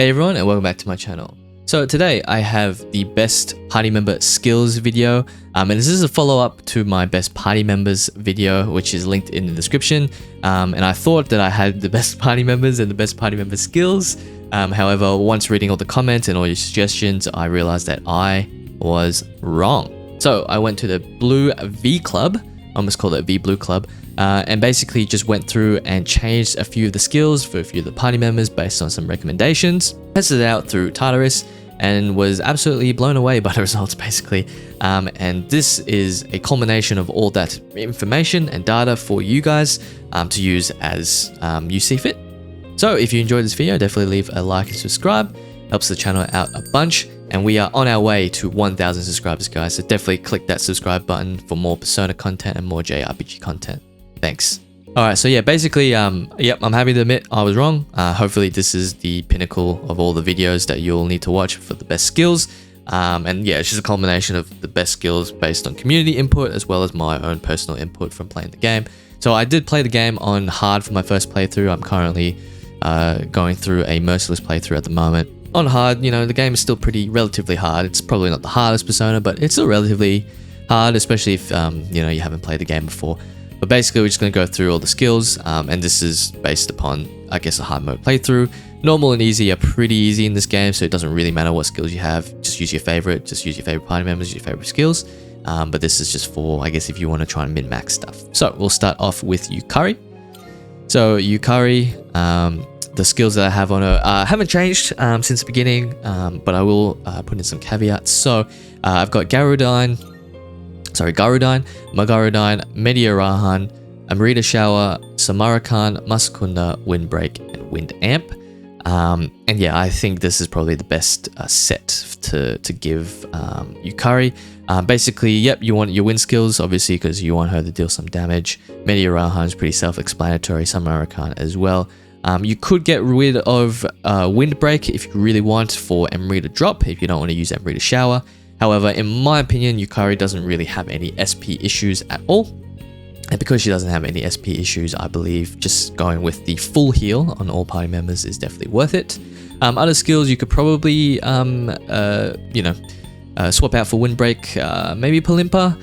Hey everyone, and welcome back to my channel. So today I have the best party member skills video, and this is a follow-up to my best party members video, which is linked in the description. And I thought that I had the best party members and the best party member skills. However, once reading all the comments and all your suggestions, I realized that I was wrong. So I went to the Blue V Club, I almost called it V Blue Club, and basically just went through and changed a few of the skills for a few of the party members based on some recommendations. Tested it out through Tartarus and was absolutely blown away by the results basically. And this is a culmination of all that information and data for you guys to use as you see fit. So if you enjoyed this video, definitely leave a like and subscribe. Helps the channel out a bunch. And we are on our way to 1,000 subscribers, guys. So definitely click that subscribe button for more Persona content and more JRPG content. Thanks. Alright, so yeah, basically, yep, I'm happy to admit I was wrong. Hopefully this is the pinnacle of all the videos that you'll need to watch for the best skills. And yeah, it's just a culmination of the best skills based on community input as well as my own personal input from playing the game. So I did play the game on hard for my first playthrough. I'm currently going through a merciless playthrough at the moment. On hard, you know, the game is still relatively hard. It's probably not the hardest Persona, but it's still relatively hard, especially if, you know, you haven't played the game before. But basically, we're just going to go through all the skills, and this is based upon, I guess, a hard mode playthrough. Normal and easy are pretty easy in this game, so it doesn't really matter what skills you have. Just use your favorite party members, your favorite skills. But this is just for, I guess, if you want to try and min-max stuff. So we'll start off with Yukari. So Yukari, the skills that I have on her haven't changed since the beginning, but I will put in some caveats. So I've got Garudine, Magarudine, Meteorahan, Amrita Shower, Samarakan, Masakunda, Windbreak, and Wind Amp. And yeah, I think this is probably the best set to give Yukari. Basically, yep, you want your wind skills, obviously, because you want her to deal some damage. Meteorahan is pretty self-explanatory, Samarakan as well. You could get rid of Windbreak if you really want for Amrita Drop, if you don't want to use Amrita Shower. However, in my opinion, Yukari doesn't really have any SP issues at all. And because she doesn't have any SP issues, I believe just going with the full heal on all party members is definitely worth it. Other skills you could probably, you know, swap out for Windbreak, maybe Palimpa.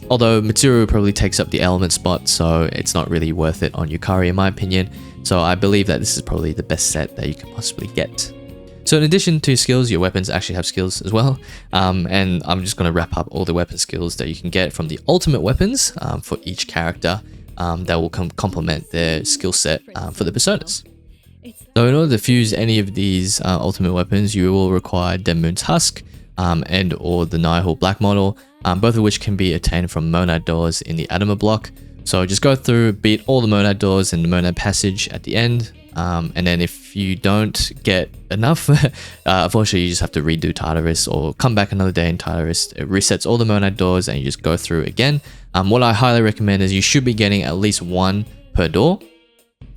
Although Mitsuru probably takes up the element spot, so it's not really worth it on Yukari in my opinion. So I believe that this is probably the best set that you can possibly get. So in addition to skills, your weapons actually have skills as well. And I'm just going to wrap up all the weapon skills that you can get from the ultimate weapons for each character that will complement their skill set for the personas. So in order to fuse any of these ultimate weapons, you will require Denmoon's Husk and or the Nihil Black model, both of which can be attained from Monad doors in the Adama block. So just go through, beat all the Monad doors and the Monad passage at the end. And then if you don't get enough, unfortunately you just have to redo Tartarus or come back another day in Tartarus. It resets all the Monad doors and you just go through again. What I highly recommend is you should be getting at least one per door.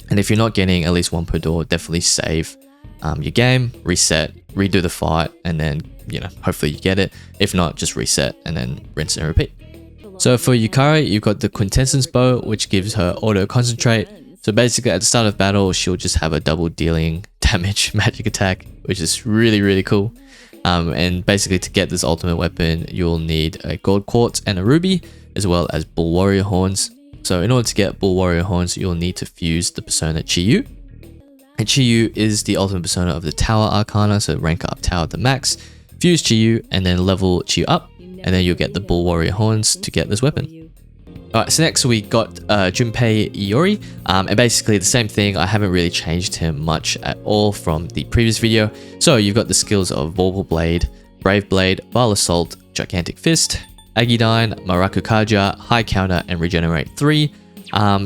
And if you're not getting at least one per door, definitely save your game, reset, redo the fight, and then, you know, hopefully you get it. If not, just reset and then rinse and repeat. So for Yukari, you've got the Quintessence Bow, which gives her auto concentrate. So basically at the start of battle, she'll just have a double dealing damage magic attack, which is really, really cool. And basically to get this ultimate weapon, you'll need a gold quartz and a ruby, as well as bull warrior horns. So in order to get bull warrior horns, you'll need to fuse the persona Chiyu. And Chiyu is the ultimate persona of the tower arcana, so rank up tower to max, fuse Chiyu, and then level Chiyu up, and then you'll get the bull warrior horns to get this weapon. Alright, so next we got Junpei Iori, and basically the same thing. I haven't really changed him much at all from the previous video. So you've got the skills of Vorpal Blade, Brave Blade, Vile Assault, Gigantic Fist, Agidine, Marakukaja, High Counter, and Regenerate 3.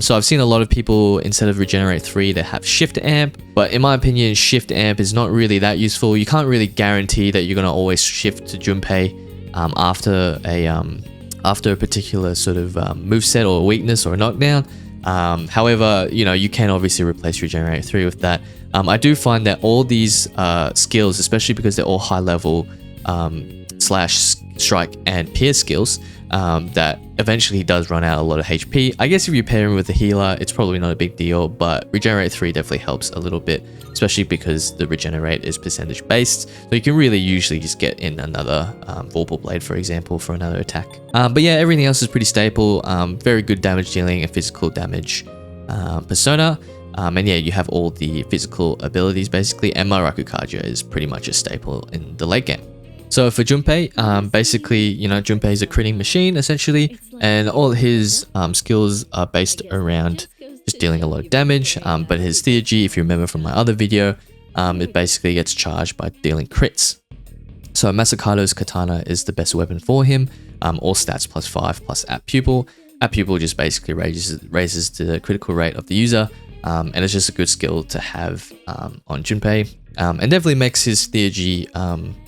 So I've seen a lot of people, instead of Regenerate 3, they have Shift Amp, but in my opinion, Shift Amp is not really that useful. You can't really guarantee that you're going to always shift to Junpei after a particular sort of moveset or weakness or a knockdown. However, you know, you can obviously replace Regenerate 3 with that. I do find that all these skills, especially because they're all high level slash strike and pierce skills, that eventually he does run out a lot of HP. I guess if you pair him with a healer, it's probably not a big deal, but Regenerate 3 definitely helps a little bit, especially because the Regenerate is percentage based. So you can really usually just get in another Vorpal Blade, for example, for another attack. But yeah, everything else is pretty stable. Very good damage dealing and physical damage persona. And yeah, you have all the physical abilities basically, and Maraku Kaja is pretty much a staple in the late game. So for Junpei, basically, you know, Junpei is a critting machine essentially, and all his skills are based around just dealing a lot of damage, but his theurgy, if you remember from my other video, it basically gets charged by dealing crits. So Masakado's katana is the best weapon for him, all stats +5 plus at pupil. At pupil just basically raises the critical rate of the user, and it's just a good skill to have on Junpei, and definitely makes his theurgy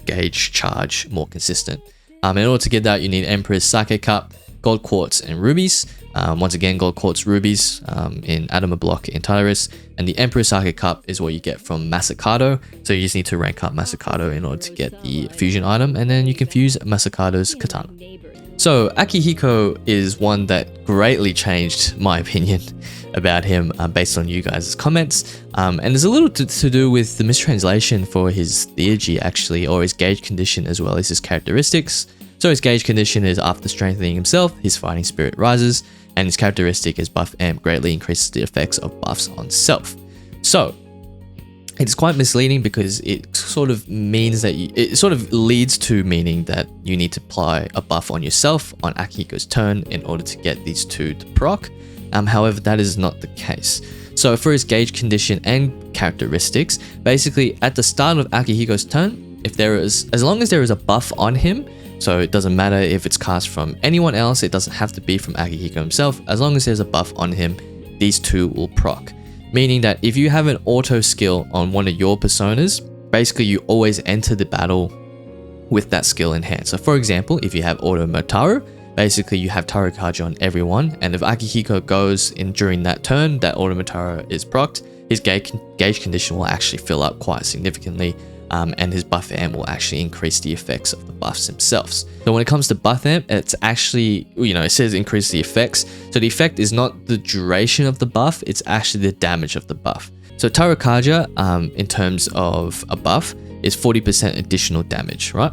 gauge charge more consistent. In order to get that, you need Emperor's Sake Cup, Gold Quartz, and Rubies. Once again, Gold Quartz, Rubies in Adama Block in Tylerus, and the Emperor's Sake Cup is what you get from Masakado, so you just need to rank up Masakado in order to get the fusion item, and then you can fuse Masakado's katana. So Akihiko is one that greatly changed my opinion about him based on you guys' comments, and there's a little to do with the mistranslation for his theurgy actually, or his gauge condition as well as his characteristics. So his gauge condition is after strengthening himself, his fighting spirit rises, and his characteristic is buff amp greatly increases the effects of buffs on self. So it's quite misleading because it sort of means that it sort of leads to meaning that you need to apply a buff on yourself on Akihiko's turn in order to get these two to proc. However, that is not the case. So for his gauge condition and characteristics, basically at the start of Akihiko's turn, as long as there is a buff on him, so it doesn't matter if it's cast from anyone else, it doesn't have to be from Akihiko himself, as long as there's a buff on him, these two will proc. Meaning that if you have an auto skill on one of your personas, basically you always enter the battle with that skill in hand. So for example, if you have Auto Motaru, basically you have Tarukaja on everyone, and if Akihiko goes in during that turn, that Auto Motaru is procced, his gauge condition will actually fill up quite significantly, and his buff amp will actually increase the effects of the buffs themselves. So when it comes to buff amp, it's actually, you know, it says increase the effects. So the effect is not the duration of the buff, it's actually the damage of the buff. So Tarukaja, in terms of a buff, is 40% additional damage, right?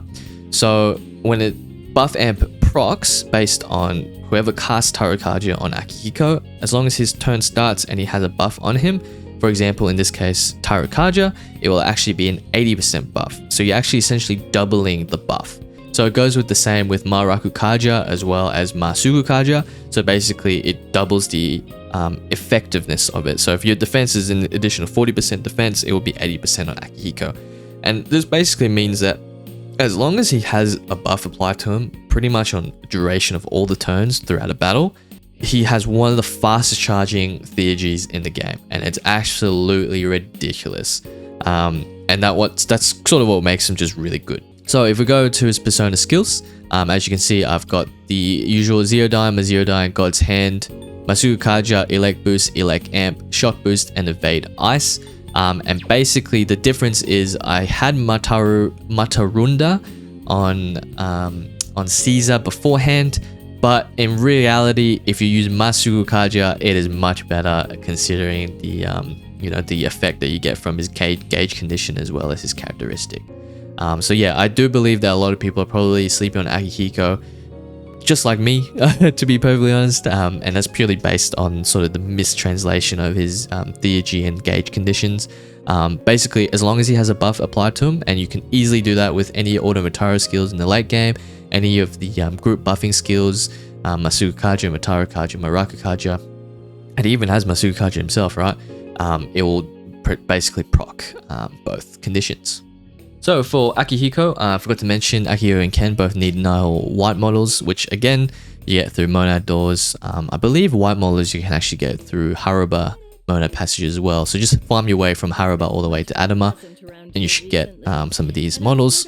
So when it buff amp procs based on whoever casts Tarukaja on Akihiko, as long as his turn starts and he has a buff on him, for example, in this case, Tarukaja, it will actually be an 80% buff. So you're actually essentially doubling the buff. So it goes with the same with Maraku Kaja as well as Masugu Kaja. So basically it doubles the effectiveness of it. So if your defense is an additional 40% defense, it will be 80% on Akihiko. And this basically means that as long as he has a buff applied to him, pretty much on duration of all the turns throughout a battle, he has one of the fastest charging theurgies in the game, and it's absolutely ridiculous. And that's sort of what makes him just really good. So if we go to his persona skills, as you can see, I've got the usual Zero Die, God's Hand, Masugu Kaja, Elect Boost, Elect Amp, Shock Boost, and Evade Ice. And basically the difference is I had Matarunda on Caesar beforehand, but in reality, if you use Masugu Kaja, it is much better considering the the effect that you get from his gauge condition as well as his characteristic. So yeah, I do believe that a lot of people are probably sleeping on Akihiko, just like me, to be perfectly honest, and that's purely based on sort of the mistranslation of his theurgy and gauge conditions. Basically, as long as he has a buff applied to him, and you can easily do that with any Auto Motaru skills in the late game, any of the group buffing skills, Masugu Kaja, Motaru Kaja, Maraku Kaja, and he even has Masugu Kaja himself, right? It will basically proc both conditions. So for Akihiko, I forgot to mention Akihiko and Ken both need Nile white models, which again, you get through Monad doors. I believe white models you can actually get through Haruba Monad passages as well. So just farm your way from Haruba all the way to Adama, and you should get some of these models.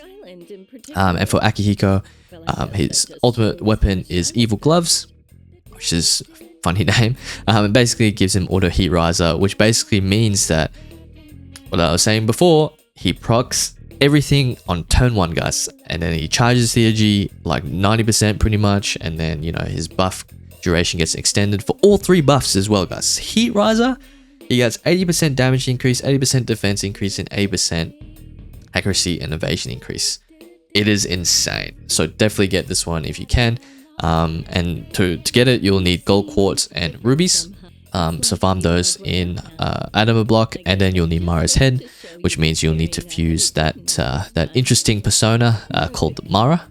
And for Akihiko, his ultimate weapon is Evil Gloves, which is a funny name. It basically gives him Auto Heat Riser, which basically means that, what I was saying before, he procs everything on turn 1, guys. And then he charges the energy like 90% pretty much. And then, you know, his buff duration gets extended for all 3 buffs as well, guys. Heat Riser, he gets 80% damage increase, 80% defense increase, and 80% accuracy and evasion increase. It is insane. So definitely get this one if you can. And to get it, you'll need gold quartz and rubies. So farm those in Adama block, and then you'll need Mara's head, which means you'll need to fuse that interesting persona called Mara,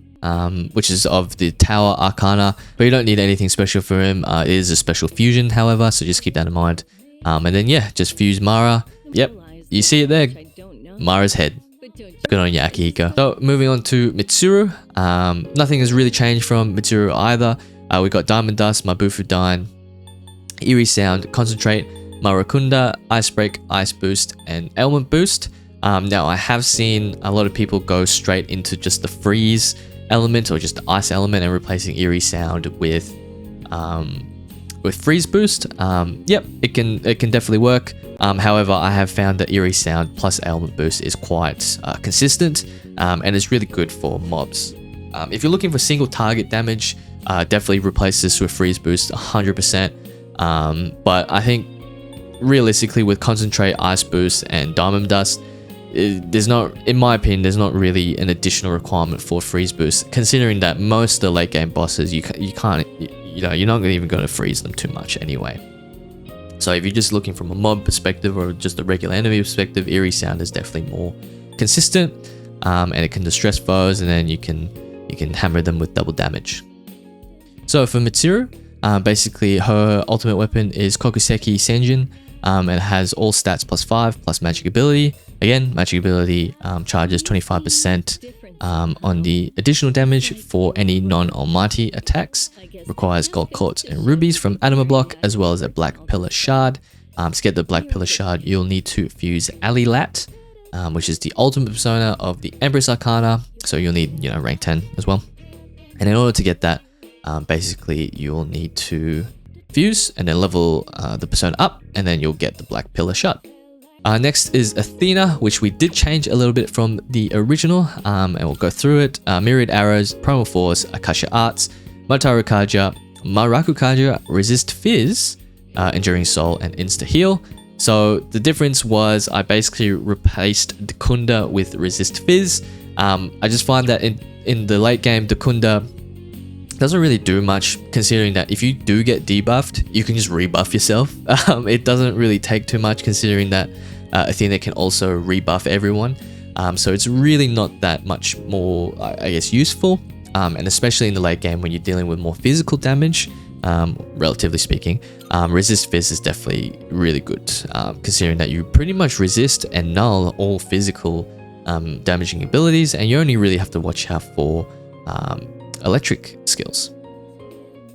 which is of the Tower Arcana, but you don't need anything special for him. It is a special fusion, however, so just keep that in mind. And then yeah, just fuse Mara. Yep, you see it there, Mara's head. Good on you, Akihiko. So moving on to Mitsuru. Nothing has really changed from Mitsuru either. We got Diamond Dust, Mabufu Dine, Eerie Sound, Concentrate, Marakunda, Ice Break, Ice Boost, and Element Boost. Now I have seen a lot of people go straight into just the freeze element or just the ice element and replacing Eerie Sound with freeze boost. Yep, it can definitely work. However, I have found that Eerie Sound plus element boost is quite consistent, and it's really good for mobs. If you're looking for single target damage, definitely replace this with freeze boost 100%. But I think realistically with Concentrate, Ice Boost, and Diamond Dust, there's not, in my opinion, there's not really an additional requirement for freeze boost, considering that most of the late game bosses you can't, you know, you're not even going to freeze them too much anyway. So if you're just looking from a mob perspective or just a regular enemy perspective, Eerie Sound is definitely more consistent, and it can distress foes, and then you can hammer them with double damage. So for Mitsuru, basically her ultimate weapon is Kokuseki Senjin, and it has all stats +5 plus magic ability. Again, magic ability charges 25% on the additional damage for any non-almighty attacks. Requires gold quartz and rubies from Adama block, as well as a black pillar shard. To get the black pillar shard, you'll need to fuse Alilat, which is the ultimate persona of the Empress Arcana. So you'll need, you know, rank 10 as well. And in order to get that, basically you'll need to fuse and then level the persona up, and then you'll get the black pillar shard. Next is Athena, which we did change a little bit from the original, and we'll go through it. Myriad Arrows, Primal Force, Akasha Arts, Mataru Kaja, Maraku Kaja, Resist Fizz, Enduring Soul, and Insta Heal. So the difference was I basically replaced Dakunda with Resist Fizz. I just find that in the late game, Dakunda doesn't really do much, considering that if you do get debuffed, you can just rebuff yourself. It doesn't really take too much, considering that Athena can also rebuff everyone. So it's really not that much more, I guess, useful. And especially in the late game when you're dealing with more physical damage, relatively speaking, Resist Fizz is definitely really good, considering that you pretty much resist and null all physical damaging abilities, and you only really have to watch out for electric skills.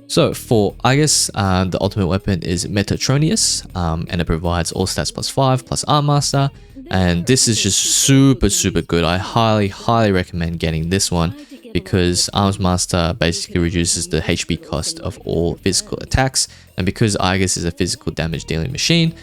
So for Aigis, the ultimate weapon is Metatronius, and it provides all stats +5 plus Arm Master, and this is just super good. I highly recommend getting this one, because Arms Master basically reduces the HP cost of all physical attacks, and because Aigis is a physical damage dealing machine,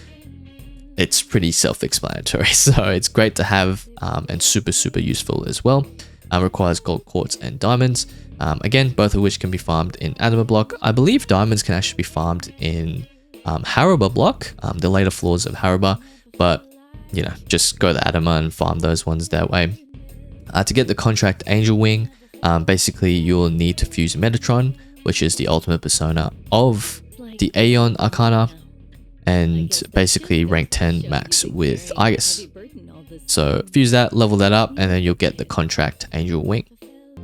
it's pretty self-explanatory. So it's great to have, and super useful as well. Requires gold quartz and diamonds. Again, both of which can be farmed in Adama block. I believe diamonds can actually be farmed in Haruba block, the later floors of Haruba, but you know, just go to Adama and farm those ones that way. To get the contract Angel Wing, basically you'll need to fuse Metatron, which is the ultimate persona of the Aeon Arcana, and basically rank 10 max with Aigis. So fuse that, level that up, and then you'll get the contract Angel Wing.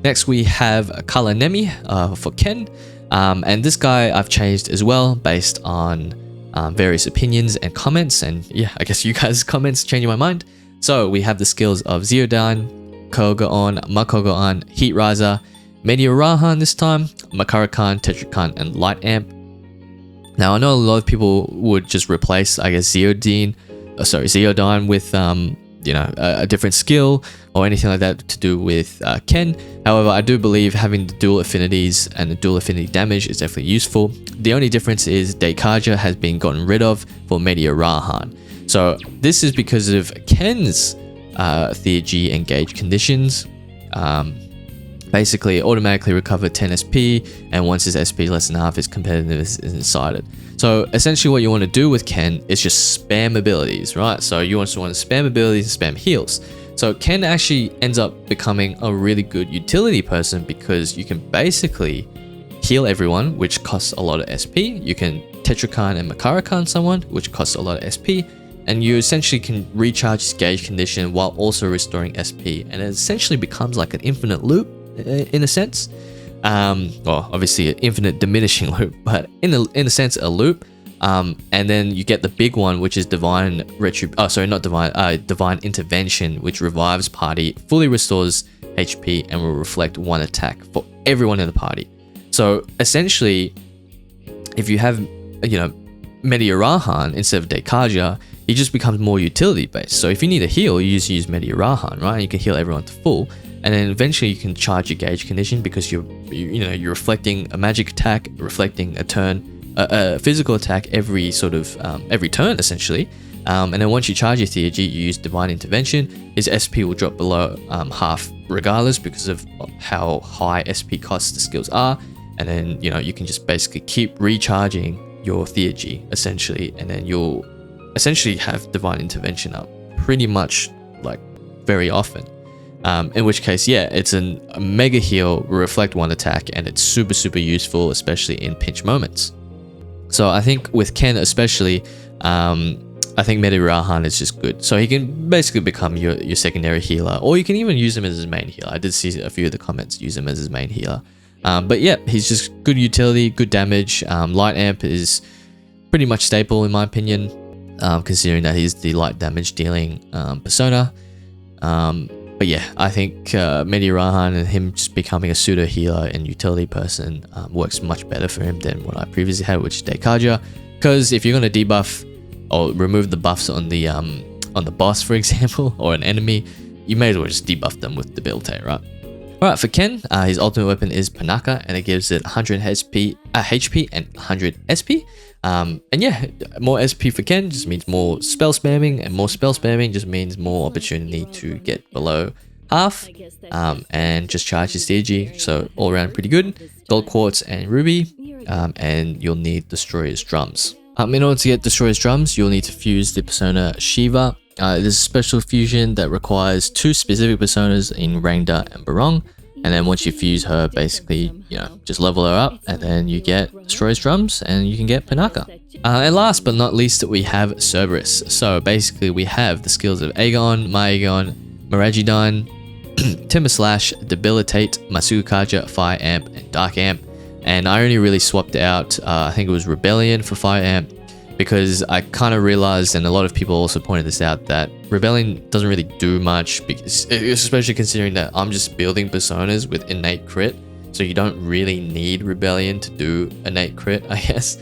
Next we have Kalanemi for Ken, and this guy I've changed as well based on various opinions and comments, and yeah, I guess you guys' comments changing my mind. So we have the skills of Ziodan, Koga-on, Makoga-on, Heat Riser, Meteorahan this time, Makarakan, Tetrakan, and Light Amp. Now I know a lot of people would just replace, I guess, Ziodan with you know, a different skill or anything like that to do with Ken. However, I do believe having the dual affinities and the dual affinity damage is definitely useful. The only difference is Daikaja has been gotten rid of for Meteorahan. So this is because of Ken's Theurgy engage conditions. Basically, automatically recover 10 SP, and once his SP is less than half, his competitiveness is incited. So essentially what you want to do with Ken is just spam abilities, right? So you also want to spam abilities and spam heals. So Ken actually ends up becoming a really good utility person because you can basically heal everyone, which costs a lot of SP. You can Tetrakan and Makarakan someone, which costs a lot of SP. And you essentially can recharge his gauge condition while also restoring SP. And it essentially becomes like an infinite loop in a sense. Well, obviously an infinite diminishing loop, but in a sense a loop. And then you get the big one, which is divine intervention, which revives party, fully restores HP, and will reflect one attack for everyone in the party. So essentially, if you have, Mediarahan instead of Dekaja, he just becomes more utility based. So if you need a heal, you just use Mediarahan, right? And you can heal everyone to full. And then eventually you can charge your gauge condition because you're reflecting a magic attack, reflecting a physical attack every turn essentially. And then once you charge your Theurgy, you use divine intervention. His SP will drop below half regardless because of how high SP costs the skills are. And then you can just basically keep recharging your Theurgy essentially, and then you'll essentially have divine intervention up pretty much like very often. In which case, yeah, it's a mega heal, reflect one attack, and it's super useful, especially in pinch moments. So I think with Ken especially, I think Mediarahan is just good. So he can basically become your secondary healer, or you can even use him as his main healer. I did see a few of the comments use him as his main healer. But yeah, he's just good utility, good damage. Light Amp is pretty much staple in my opinion, considering that he's the light damage dealing persona. But yeah, I think Mediarahan and him just becoming a pseudo healer and utility person works much better for him than what I previously had, which is Dekaja. Because if you're going to debuff or remove the buffs on the boss, for example, or an enemy, you may as well just debuff them with debilitate, right? Alright, for Ken, his ultimate weapon is Panaka, and it gives it 100 HP and 100 SP. And yeah, more SP for Ken just means more spell spamming, and more spell spamming just means more opportunity to get below half, and just charge his Theurgy. So all around pretty good. Gold Quartz and Ruby, and you'll need Destroyer's Drums. In order to get Destroyer's Drums, you'll need to fuse the persona Shiva. There's a special fusion that requires 2 specific personas in Rangda and Barong. And then once you fuse her, basically, just level her up, and then you get Destroyer's Drums, and you can get Panaka. And last but not least, we have Cerberus. So basically, we have the skills of Aegon, Maegon, Maragidon, Timber Slash, Debilitate, Masukaja, Fire Amp, and Dark Amp. And I only really swapped out, I think it was Rebellion for Fire Amp, because I kind of realized, and a lot of people also pointed this out, that Rebellion doesn't really do much, because, especially considering that I'm just building personas with innate crit, so you don't really need Rebellion to do innate crit, I guess.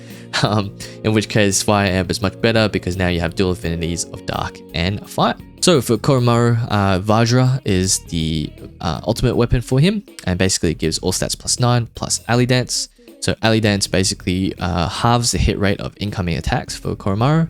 In which case, Fire Amp is much better because now you have dual affinities of Dark and Fire. So for Koromaru, Vajra is the ultimate weapon for him, and basically it gives all stats +9 plus Alley Dance. So Alley Dance basically halves the hit rate of incoming attacks for Koromaru.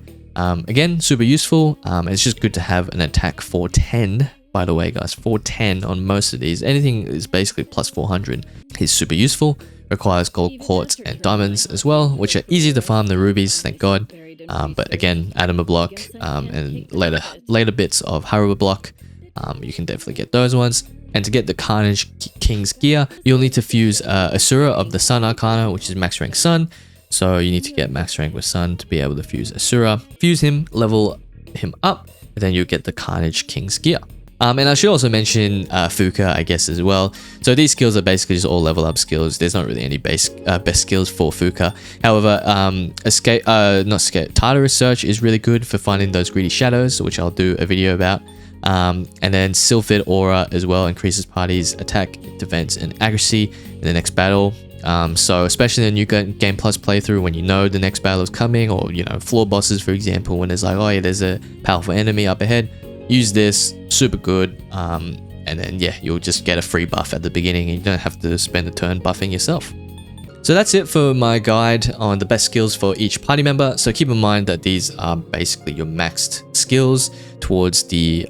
Again, super useful. It's just good to have an attack 410, by the way, guys. 410 on most of these. Anything is basically +400. He's super useful. Requires gold quartz and diamonds as well, which are easy to farm than rubies, thank god. But again, Adama block and later bits of Haruba block, you can definitely get those ones. And to get the Carnage King's gear, you'll need to fuse Asura of the Sun Arcana, which is max rank Sun. So you need to get max rank with Sun to be able to fuse Asura. Fuse him, level him up, and then you'll get the Carnage King's gear. And I should also mention Fuuka, I guess, as well. So these skills are basically just all level up skills. There's not really any best skills for Fuuka. However, Tartarus Search is really good for finding those greedy shadows, which I'll do a video about. And then Sylphid Aura as well increases party's attack, defense, and accuracy in the next battle. So especially in the new Game Plus playthrough, when you know the next battle is coming, or floor bosses, for example, when there's like, oh yeah, there's a powerful enemy up ahead, use this, super good. And then yeah, you'll just get a free buff at the beginning, and you don't have to spend a turn buffing yourself. So that's it for my guide on the best skills for each party member. So keep in mind that these are basically your maxed skills towards the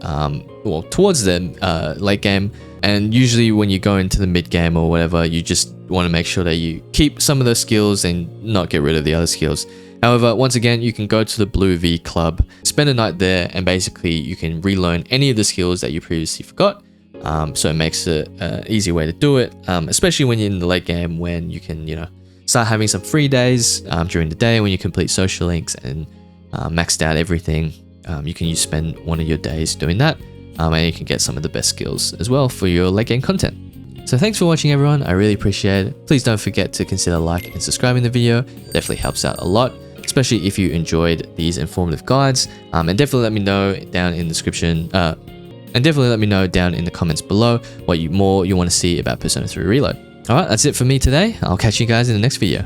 late game. And usually when you go into the mid game or whatever, you just want to make sure that you keep some of those skills and not get rid of the other skills. However, once again, you can go to the Blue V Club, spend a night there, and basically you can relearn any of the skills that you previously forgot. So it makes it an easy way to do it, especially when you're in the late game, when you can, start having some free days during the day when you complete social links and maxed out everything. You can spend one of your days doing that, and you can get some of the best skills as well for your late game content. So thanks for watching, everyone. I really appreciate it. Please don't forget to consider liking and subscribing the video. Definitely helps out a lot, especially if you enjoyed these informative guides. And definitely let me know down in the description. And definitely let me know down in the comments below what more you want to see about Persona 3 Reload. Alright, that's it for me today. I'll catch you guys in the next video.